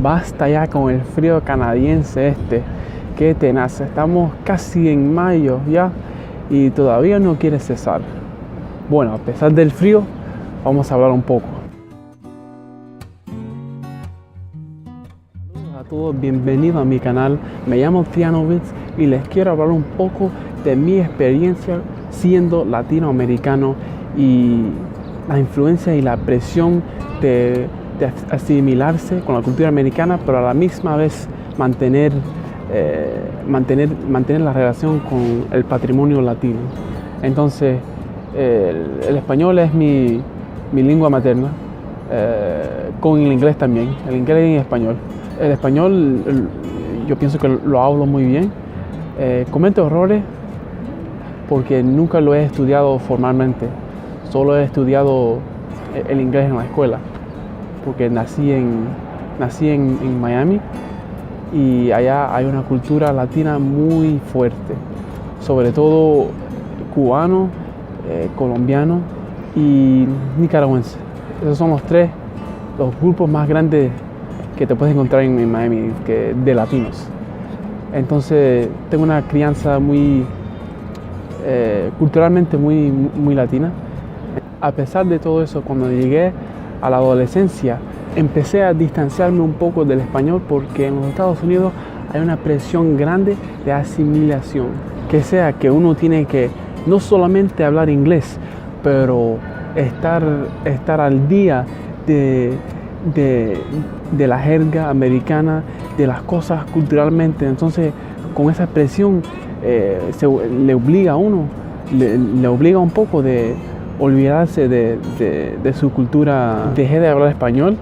Basta ya con el frío canadiense que tenaz. Estamos casi en mayo ya y todavía no quiere cesar. Bueno, a pesar del frío, vamos a hablar un poco. Saludos a todos, bienvenidos a mi canal. Me llamo Trianovitz y les quiero hablar un poco de mi experiencia siendo latinoamericano y la influencia y la presión de asimilarse con la cultura americana, pero a la misma vez mantener la relación con el patrimonio latino. Entonces, el español es mi lengua materna, con el inglés también, el inglés y el español. El español yo pienso que lo hablo muy bien. Cometo errores porque nunca lo he estudiado formalmente, solo he estudiado el inglés en la escuela, porque nací en Miami y allá hay una cultura latina muy fuerte, sobre todo cubano, colombiano y nicaragüense. Esos son los grupos más grandes que te puedes encontrar en Miami de latinos. Entonces tengo una crianza muy culturalmente muy latina. A pesar de todo eso, cuando llegué a la adolescencia, empecé a distanciarme un poco del español porque en los Estados Unidos hay una presión grande de asimilación. Que sea que uno tiene que no solamente hablar inglés, pero estar al día de la jerga americana, de las cosas culturalmente. Entonces, con esa presión le obliga a uno, le obliga un poco de olvidarse de su cultura. Dejé de hablar español,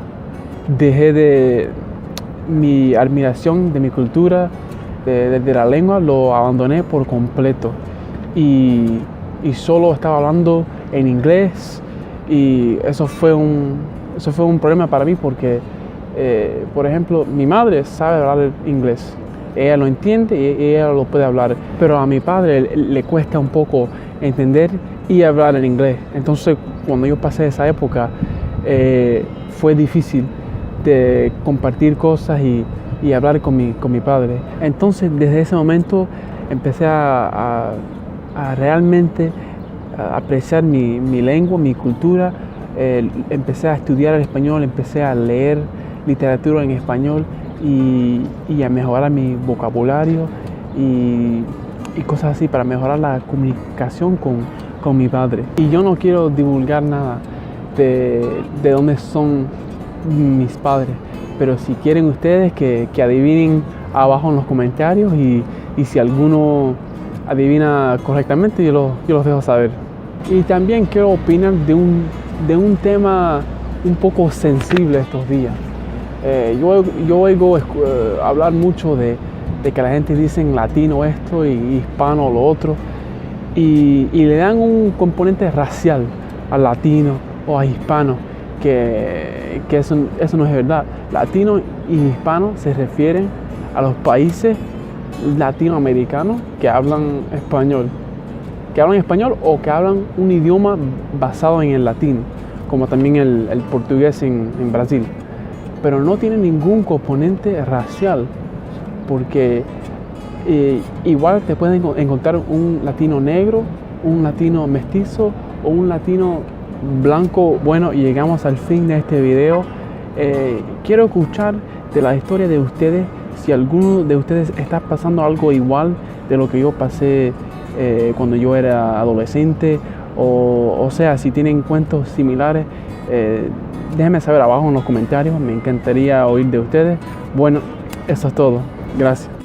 mi admiración de mi cultura, de la lengua, lo abandoné por completo y solo estaba hablando en inglés, y eso fue un problema para mí porque, por ejemplo, mi madre sabe hablar inglés, ella lo entiende y ella lo puede hablar, pero a mi padre le cuesta un poco entender y hablar en inglés. Entonces, cuando yo pasé esa época, fue difícil de compartir cosas y hablar con mi padre. Entonces, desde ese momento empecé a realmente apreciar mi lengua, mi cultura. Empecé a estudiar el español, empecé a leer literatura en español y a mejorar mi vocabulario y cosas así para mejorar la comunicación con mi padre. Y yo no quiero divulgar nada de dónde son mis padres, pero si quieren ustedes que adivinen abajo en los comentarios, y si alguno adivina correctamente, yo los dejo saber. Y también quiero opinar de un tema un poco sensible estos días. Yo oigo hablar mucho de que la gente dice latino esto y hispano lo otro, y le dan un componente racial al latino o a hispano, que eso no es verdad. Latino y hispano se refieren a los países latinoamericanos que hablan español o que hablan un idioma basado en el latino, como también el portugués en Brasil, pero no tiene ningún componente racial, porque igual te pueden encontrar un latino negro, un latino mestizo o un latino blanco. Bueno, y llegamos al fin de este video. Quiero escuchar de la historia de ustedes, si alguno de ustedes está pasando algo igual de lo que yo pasé cuando yo era adolescente, o sea, si tienen cuentos similares, déjenme saber abajo en los comentarios, me encantaría oír de ustedes. Bueno, eso es todo, gracias.